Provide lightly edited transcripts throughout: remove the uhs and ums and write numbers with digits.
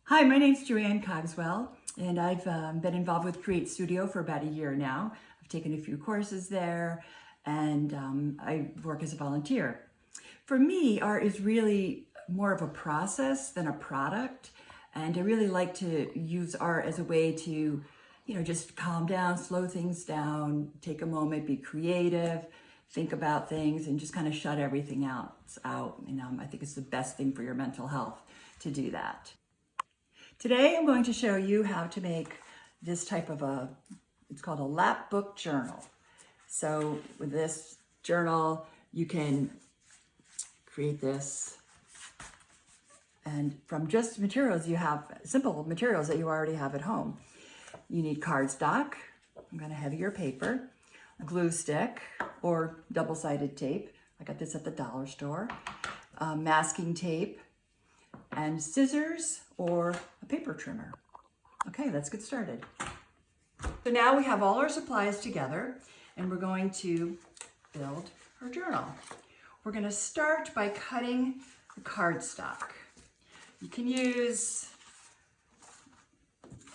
Hi, my name's Joanne Cogswell, and I've been involved with Create Studio for about a year now. I've taken a few courses there, and I work as a volunteer. For me, art is really more of a process than a product, and I really like to use art as a way to, just calm down, slow things down, take a moment, be creative, think about things, and just kind of shut everything else out. I think it's the best thing for your mental health to do that. Today I'm going to show you how to make this type of it's called a lap book journal. So with this journal, you can create this, and from just materials you have, simple materials that you already have at home. You need cardstock, I'm going to heavier paper, a glue stick or double-sided tape. I got this at the dollar store, masking tape, and scissors or a paper trimmer. Okay, let's get started. So now we have all our supplies together, and we're going to build our journal. We're going to start by cutting the cardstock. You can use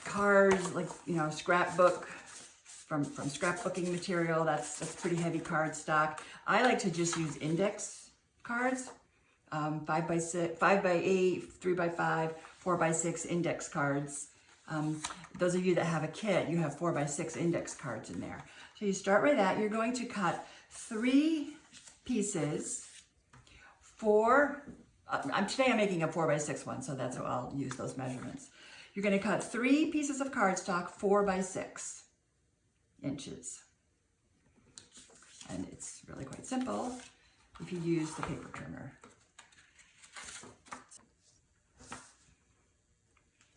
cards like, scrapbook from scrapbooking material. That's pretty heavy cardstock. I like to just use index cards. 5 by 6, 5 by 8, 3 by 5, 4 by 6 index cards. Those of you that have a kit, you have 4 by 6 index cards in there. So you start with that. You're going to cut 3 pieces today I'm making a 4 by 6 one, so that's how I'll use those measurements. You're going to cut 3 pieces of cardstock 4 by 6 inches. And it's really quite simple if you use the paper trimmer.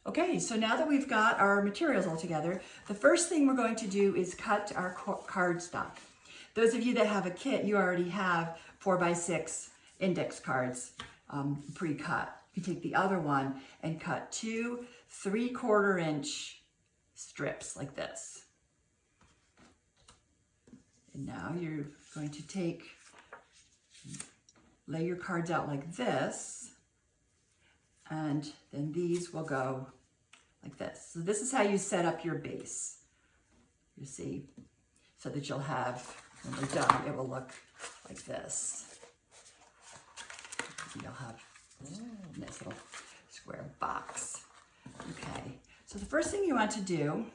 Okay, so now that we've got our materials all together, the first thing we're going to do is cut our cardstock. Those of you that have a kit, you already have 4 by 6 index cards pre-cut. You take the other one and cut 2 3/4 inch strips like this. And now you're going to lay your cards out like this, and then these will go like this. So this is how you set up your base, you see, so that you'll have, when we're done, it will look like this. You'll have a nice little square box. Okay, so the first thing you want to do,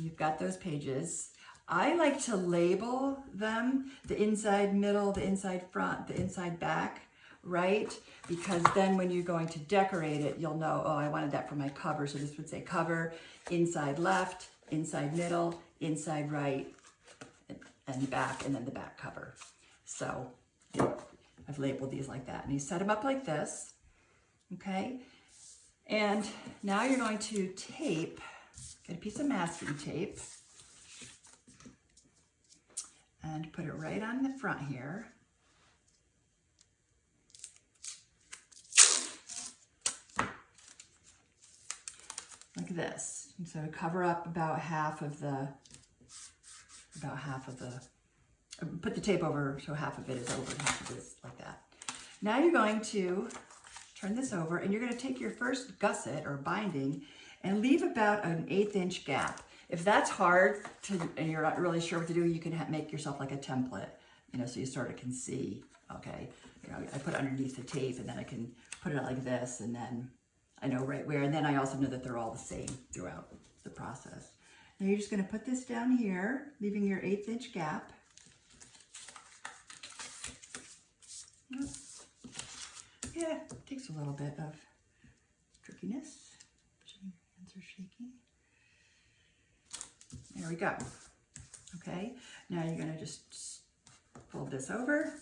you've got those pages, I like to label them, the inside middle, the inside front, the inside back, right? Because then when you're going to decorate it, you'll know, oh, I wanted that for my cover. So this would say cover, inside left, inside middle, inside right, and back, and then the back cover. So I've labeled these like that. And you set them up like this, okay? And now you're going to get a piece of masking tape, and put it right on the front here. Like this. And so to cover up about half of the, put the tape over so half of it is over and half of it is like that. Now you're going to turn this over, and you're going to take your first gusset or binding and leave about an 1/8 inch gap. If that's hard and you're not really sure what to do, you can make yourself like a template, so you sort of can see, okay, I put it underneath the tape, and then I can put it out like this, and then I know right where, and then I also know that they're all the same throughout the process. Now you're just going to put this down here, leaving your 1/8 inch gap. Yeah, it takes a little bit of trickiness. Your hands are shaking. There we go. Okay, now you're going to just fold this over,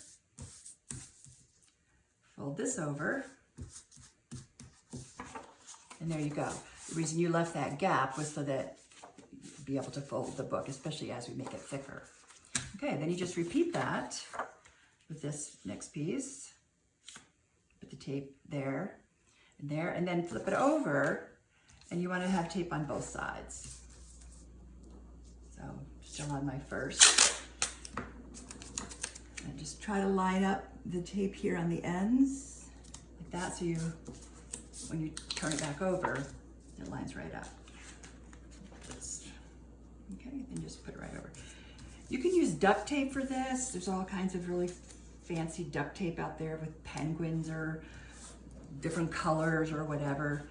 and there you go. The reason you left that gap was so that you'd be able to fold the book, especially as we make it thicker. Okay, then you just repeat that with this next piece. Put the tape there, and then flip it over, and you want to have tape on both sides. So still on my first. And just try to line up the tape here on the ends like that, so you when you turn it back over, it lines right up. Okay, and just put it right over. You can use duct tape for this. There's all kinds of really fancy duct tape out there with penguins or different colors or whatever.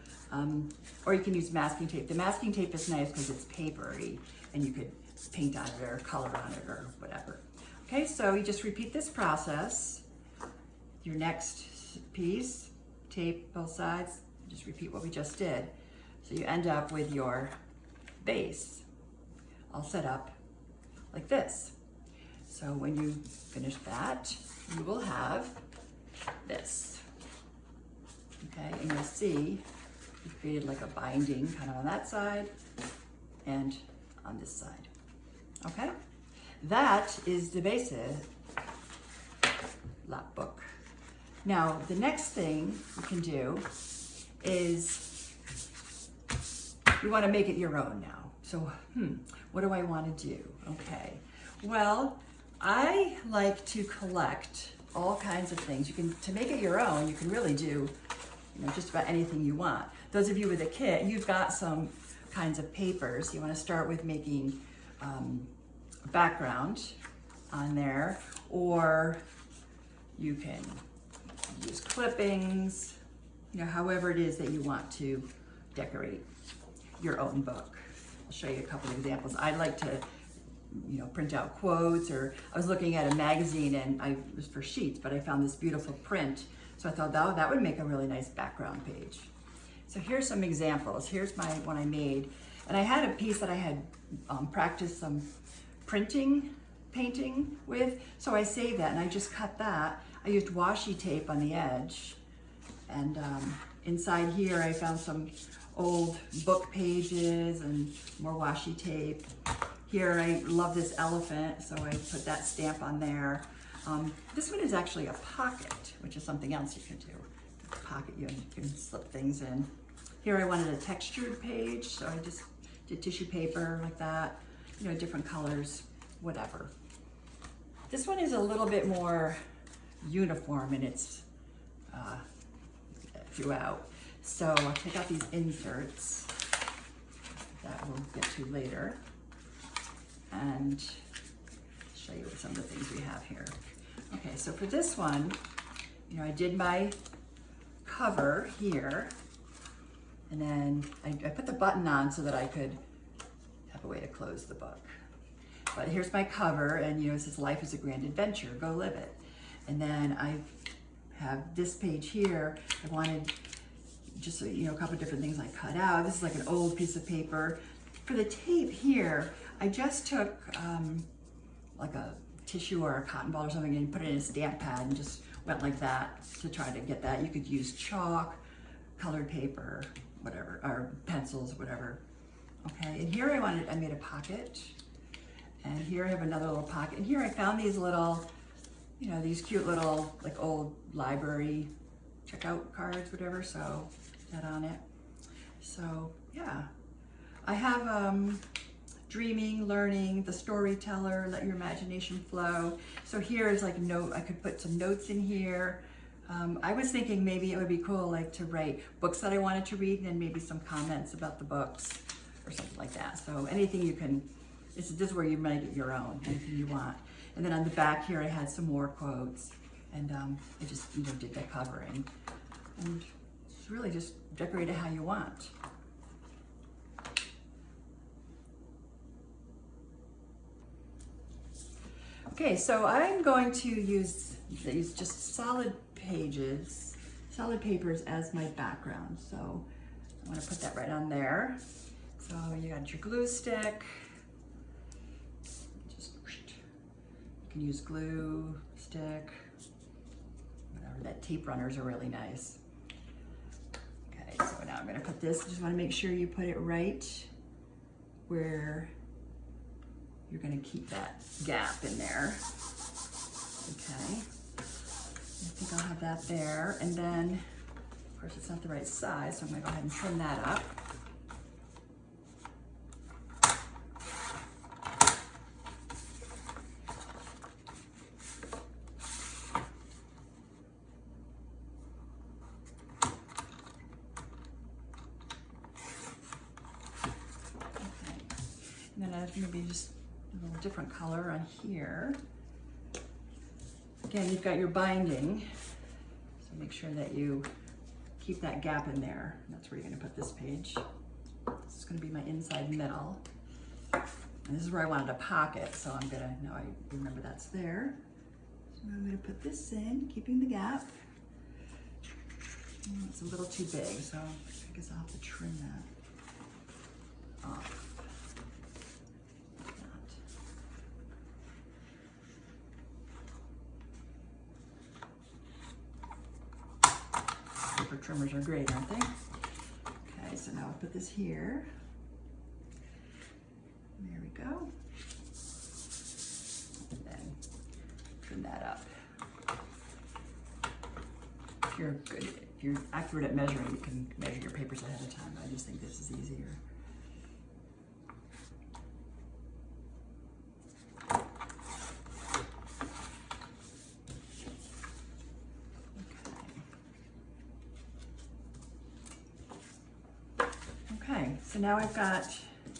Or you can use masking tape. The masking tape is nice because it's papery and you could paint on it or color on it or whatever. Okay, so you just repeat this process. Your next piece, tape both sides, just repeat what we just did. So you end up with your base all set up like this. So when you finish that, you will have this. Okay, and you'll see you created like a binding kind of on that side and on this side. Okay, that is the basic lap book. Now, the next thing you can do is you want to make it your own now. So, what do I want to do? Okay, well, I like to collect all kinds of things. You can, to make it your own, you can really do, just about anything you want. Those of you with a kit, you've got some kinds of papers. You want to start with making a background on there, or you can use clippings, however it is that you want to decorate your own book. I'll show you a couple of examples. I like to, print out quotes, or I was looking at a magazine and it was for sheets, but I found this beautiful print. So I thought that would make a really nice background page. So here's some examples. Here's my one I made. And I had a piece that I had practiced some painting with. So I saved that and I just cut that. I used washi tape on the edge. And inside here I found some old book pages and more washi tape. Here I love this elephant, so I put that stamp on there. This one is actually a pocket, which is something else you can do. Pocket, you can slip things in. Here I wanted a textured page, so I just did tissue paper like that, different colors, whatever. This one is a little bit more uniform in its throughout. So I'll take out these inserts that we'll get to later and show you some of the things we have here. Okay, so for this one, I did my cover here, and then I put the button on so that I could have a way to close the book. But here's my cover, and it says life is a grand adventure, go live it. And then I have this page here. I wanted just a couple of different things I cut out. This is like an old piece of paper. For the tape here, I just took like a tissue or a cotton ball or something and put it in a stamp pad and just went like that to try to get that. You could use chalk, colored paper, whatever, or pencils, whatever. Okay, and here I made a pocket. And here I have another little pocket. And here I found these little, these cute little, like old library checkout cards, whatever, so that on it. So, yeah. I have dreaming, learning, the storyteller, let your imagination flow. So here is like I could put some notes in here. I was thinking maybe it would be cool like to write books that I wanted to read and then maybe some comments about the books or something like that. So anything you can, this is where you make it your own, anything you want. And then on the back here I had some more quotes, and I just did that covering. And it's really just decorate it how you want. Okay, so I'm going to use these just solid papers as my background. So I want to put that right on there. So you got your glue stick. You can use glue stick, whatever. That tape runners are really nice. Okay, so now I'm going to put this. Just want to make sure you put it right where you're going to keep that gap in there. Okay, I think I'll have that there. And then, of course, it's not the right size, so I'm going to go ahead and trim that up. add maybe just a little different color on here. Again, you've got your binding, so make sure that you keep that gap in there. That's where you're going to put this page. This is going to be my inside middle. And this is where I wanted a pocket, so I'm gonna, now I remember that's there. So now I'm gonna put this in, keeping the gap. Oh, it's a little too big, so I guess I'll have to trim that off. Like that. Paper trimmers are great, aren't they? Okay, so now I'll put this here. There we go. And then trim that up. If you're good, if you're accurate at measuring, you can measure your papers ahead of time. I just think this is easier. Okay, so now I've got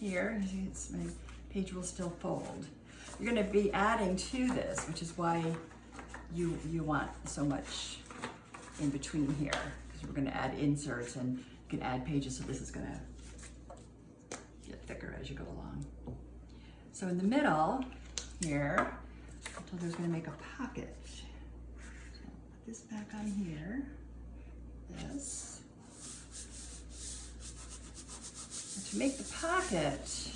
here, it's my page will still fold. You're going to be adding to this, which is why you want so much in between here, because we're going to add inserts and you can add pages, so this is going to get thicker as you go along. So in the middle here, I told you I was going to make a pocket. So I'll put this back on here, this. To make the pocket,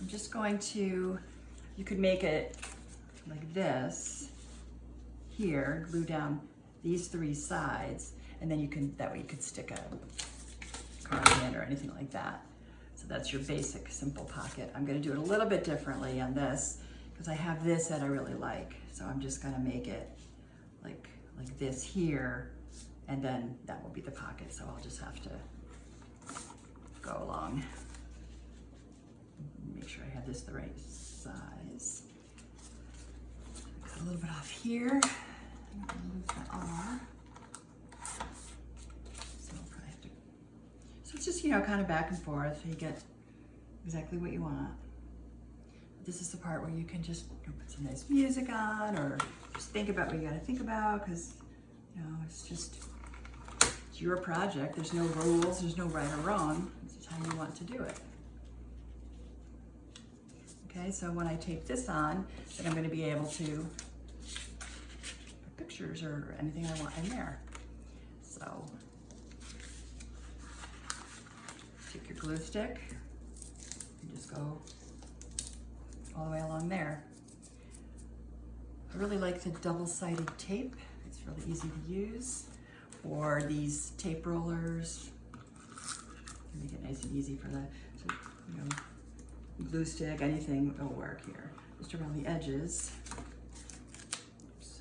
I'm just going to, you could make it like this here, glue down these three sides, and then you can, that way you could stick a card in or anything like that. So that's your basic simple pocket. I'm gonna do it a little bit differently on this because I have this that I really like. So I'm just gonna make it like this here, and then that will be the pocket. So I'll just have to go along. Make sure I have this the right size. Got a little bit off here. Move that off. So I'll probably have to. So it's just, you know, kind of back and forth. So you get exactly what you want. This is the part where you can just put some nice music on, or just think about what you got to think about, because you know it's your project. There's no rules. There's no right or wrong. This is how you want to do it. Okay, so when I take this on, then I'm going to be able to put pictures or anything I want in there. So take your glue stick and just go all the way along there. I really like the double-sided tape. It's really easy to use. Or these tape rollers. Make it nice and easy for the, so, you know, glue stick, anything will work here. Just around the edges. Oops.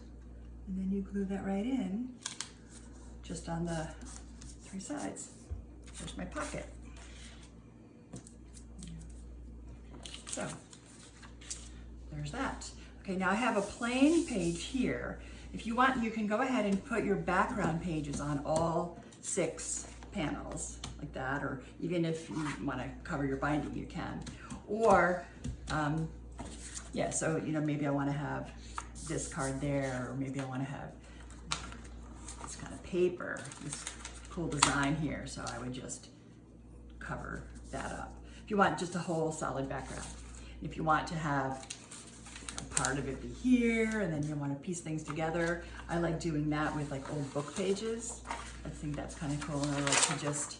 And then you glue that right in, just on the three sides. There's my pocket. So, there's that. Okay, now I have a plain page here. If you want, you can go ahead and put your background pages on all 6 panels, like that, or even if you want to cover your binding, you can. Or, yeah, so, you know, maybe I want to have this card there, or maybe I want to have this kind of paper, this cool design here, so I would just cover that up. If you want just a whole solid background. If you want to have part of it be here, and then you want to piece things together, I like doing that with like old book pages. I think that's kind of cool, and I like to just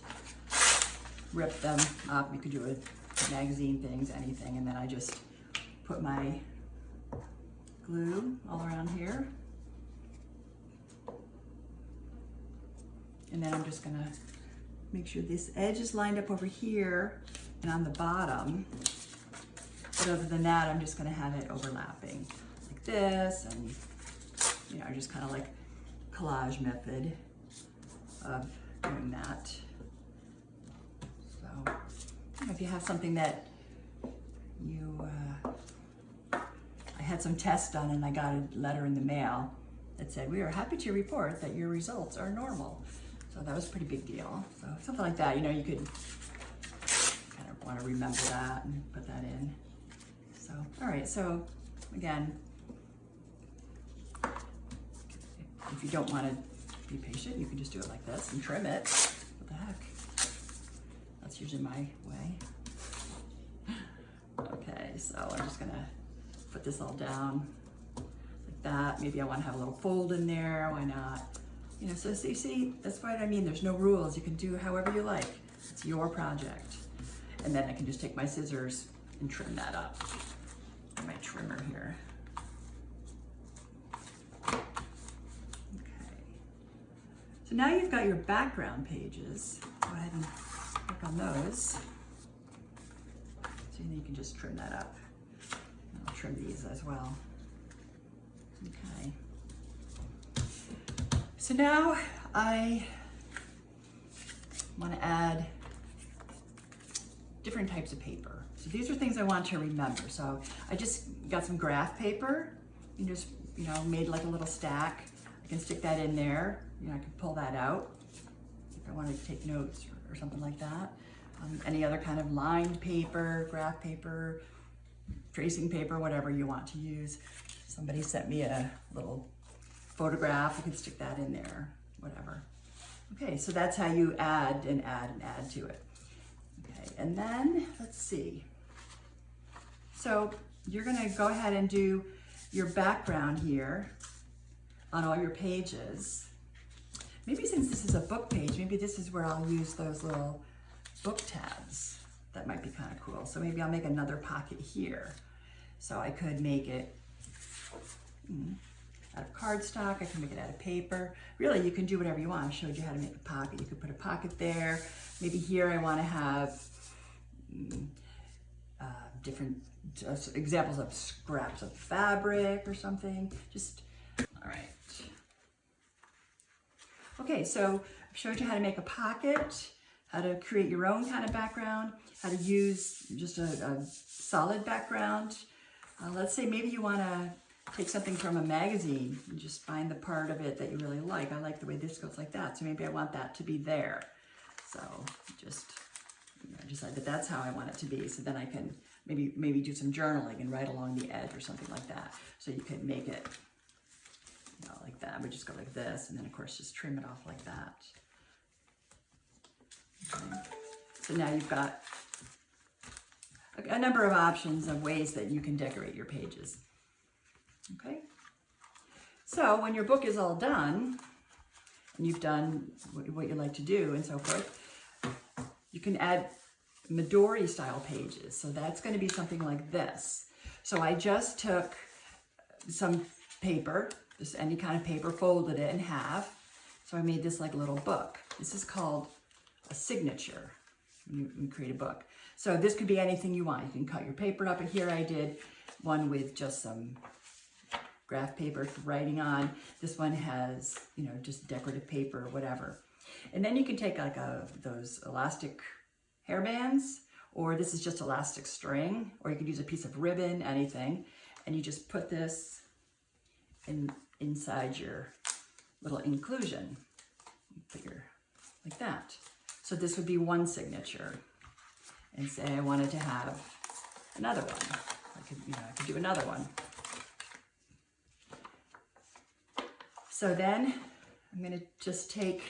rip them up. You could do it magazine things, anything, and then I just put my glue all around here. And then I'm just gonna make sure this edge is lined up over here and on the bottom. But other than that, I'm just gonna have it overlapping like this, and you know, just kind of like collage method of doing that. So if you have something that you, I had some tests done and I got a letter in the mail that said, "We are happy to report that your results are normal." So that was a pretty big deal. So something like that, you know, you could kind of want to remember that and put that in. So, all right, so again, if you don't want to be patient, you can just do it like this and trim it. What the heck? That's usually my way. Okay, so I'm just gonna put this all down like that. Maybe I want to have a little fold in there. Why not? You know, so see, that's what I mean. There's no rules. You can do however you like. It's your project. And then I can just take my scissors and trim that up. My trimmer here. Okay. So now you've got your background pages. Go ahead and work on those. So then you can just trim that up. And I'll trim these as well. Okay. So now I want to add different types of paper. So these are things I want to remember. So I just got some graph paper and just, made like a little stack. I can stick that in there. I can pull that out if I wanted to take notes or something like that. Any other kind of lined paper, graph paper, tracing paper, whatever you want to use. Somebody sent me a little photograph. I can stick that in there, whatever. Okay, so that's how you add and add and add to it. Okay, and then let's see. So you're gonna go ahead and do your background here on all your pages. Maybe since this is a book page, maybe this is where I'll use those little book tabs. That might be kind of cool. So maybe I'll make another pocket here. So I could make it out of cardstock, I can make it out of paper. Really, you can do whatever you want. I showed you how to make a pocket. You could put a pocket there. Maybe here I want to have different examples of scraps of fabric or something. Just, all right. Okay, so I've showed you how to make a pocket, how to create your own kind of background, how to use just a solid background. Let's say maybe you want to take something from a magazine and just find the part of it that you really like. I like the way this goes like that, so maybe I want that to be there. So just decide that that's how I want it to be. So then I can maybe do some journaling and write along the edge or something like that. So you could make it like that. We just go like this, and then of course just trim it off like that. Okay. So now you've got a number of options of ways that you can decorate your pages. Okay, so when your book is all done, and you've done what you like to do and so forth, you can add Midori style pages. So that's going to be something like this. So I just took some paper, just any kind of paper, folded it in half. So I made this like a little book. This is called a signature when you create a book. So this could be anything you want. You can cut your paper up, and here I did one with just some graph paper for writing on. This one has, just decorative paper or whatever. And then you can take like those elastic hairbands, or this is just elastic string, or you could use a piece of ribbon, anything. And you just put this inside your little inclusion. Like that. So this would be one signature. And say I wanted to have another one. I could do another one. So then I'm going to just take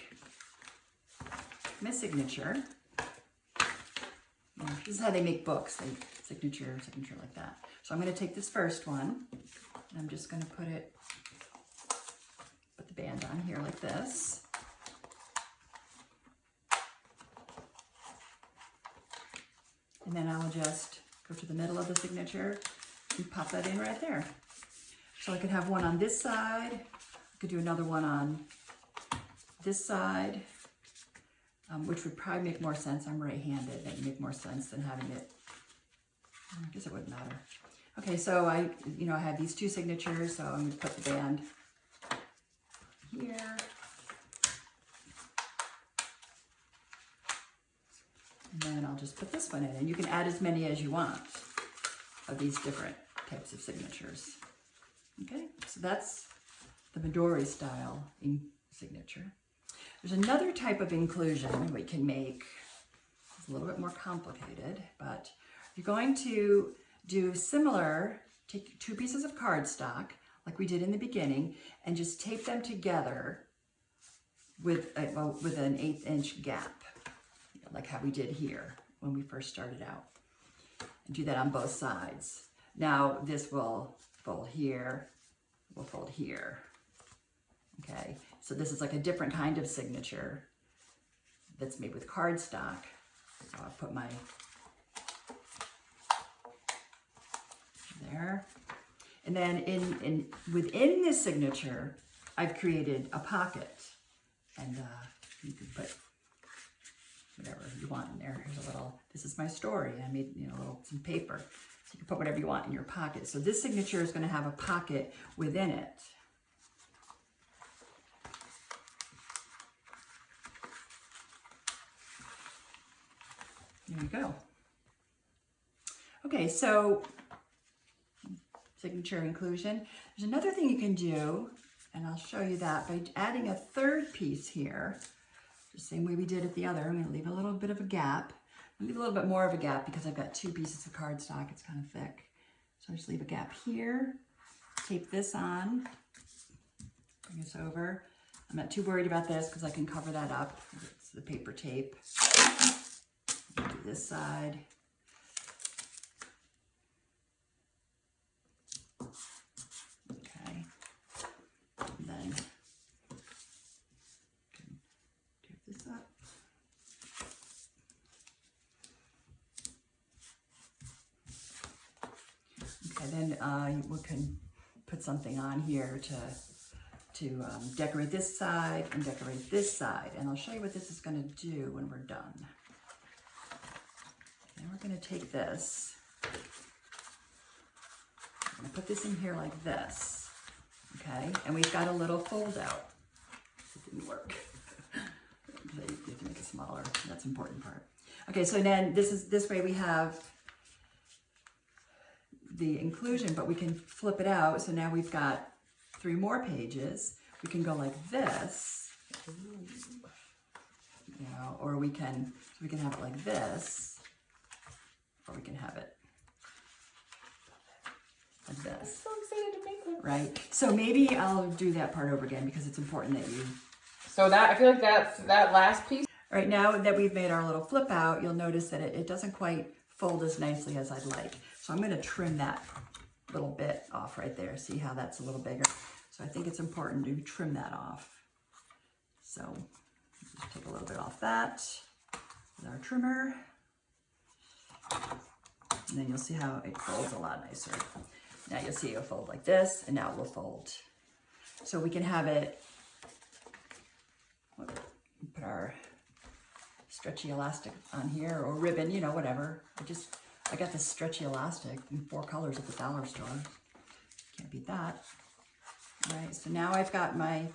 my signature. This is how they make books, signature like that. So I'm going to take this first one, and I'm just going to put the band on here like this. And then I'll just go to the middle of the signature and pop that in right there. So I could have one on this side. I could do another one on this side, which would probably make more sense. I'm right-handed. That would make more sense than having it. I guess it wouldn't matter. Okay, so I have these two signatures, so I'm going to put the band here. And then I'll just put this one in, and you can add as many as you want of these different types of signatures. Okay, so that's the Midori style signature. There's another type of inclusion we can make. It's a little bit more complicated, but you're going to do similar, take 2 pieces of cardstock, like we did in the beginning, and just tape them together with an 1/8 inch gap, like how we did here when we first started out. And do that on both sides. Now this will fold here, will fold here. Okay, so this is like a different kind of signature that's made with cardstock. So I'll put my there. And then within this signature, I've created a pocket. And you can put whatever you want in there. Here's a little, this is my story. I made, some paper. So you can put whatever you want in your pocket. So this signature is going to have a pocket within it. There you go. Okay, so signature inclusion. There's another thing you can do, and I'll show you that by adding a 3rd piece here, the same way we did at the other. I'm going to leave a little bit of a gap. Leave a little bit more of a gap because I've got 2 pieces of cardstock. It's kind of thick. So I just leave a gap here. Tape this on. Bring this over. I'm not too worried about this because I can cover that up. It's the paper tape. Do this side. Okay. And then tape this up. Okay, then we can put something on here to decorate this side and decorate this side. And I'll show you what this is going to do when we're done. And we're going to take this. I'm going to put this in here like this. Okay, and we've got a little fold out. It didn't work. You have to make it smaller. That's the important part. Okay, so then this way we have the inclusion, but we can flip it out. So now we've got 3 more pages. We can go like this, or we can have it like this, or we can have it like this. I'm so excited to make them. Right? So maybe I'll do that part over again because it's important that you... So that, I feel like that's that last piece. All right, now that we've made our little flip out, you'll notice that it doesn't quite fold as nicely as I'd like. So I'm going to trim that little bit off right there. See how that's a little bigger? So I think it's important to trim that off. So just take a little bit off that with our trimmer. And then you'll see how it folds a lot nicer. Now you'll see it'll fold like this, and now it will fold. So we can have it, put our stretchy elastic on here, or ribbon, whatever. I got this stretchy elastic in 4 colors at the dollar store. Can't beat that. All right, so now I've got my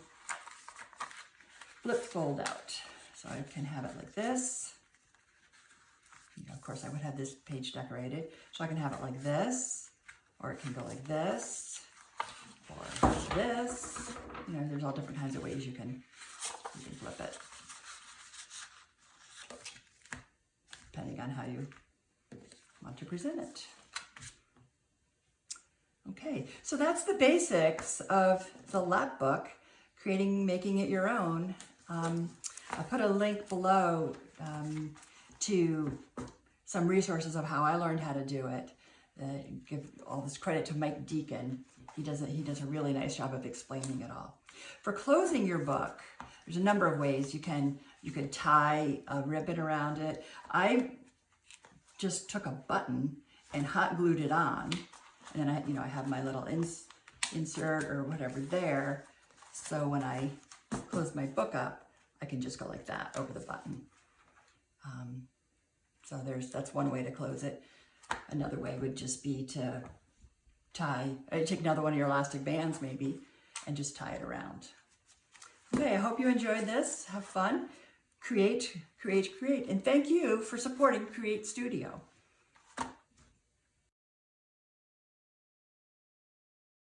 flip fold out. So I can have it like this. Of course, I would have this page decorated. So I can have it like this, or it can go like this, or this. There's all different kinds of ways you can flip it, depending on how you want to present it. Okay, so that's the basics of the lap book, making it your own. I put a link below to some resources of how I learned how to do it. Give all this credit to Mike Deacon. He does a really nice job of explaining it all. For closing your book, there's a number of ways you can tie a ribbon around it. I just took a button and hot glued it on, and then I have my little insert or whatever there. So when I close my book up, I can just go like that over the button. So that's one way to close it. Another way would just be to take another one of your elastic bands maybe, and just tie it around. Okay, I hope you enjoyed this. Have fun. Create, create, create. And thank you for supporting Create Studio.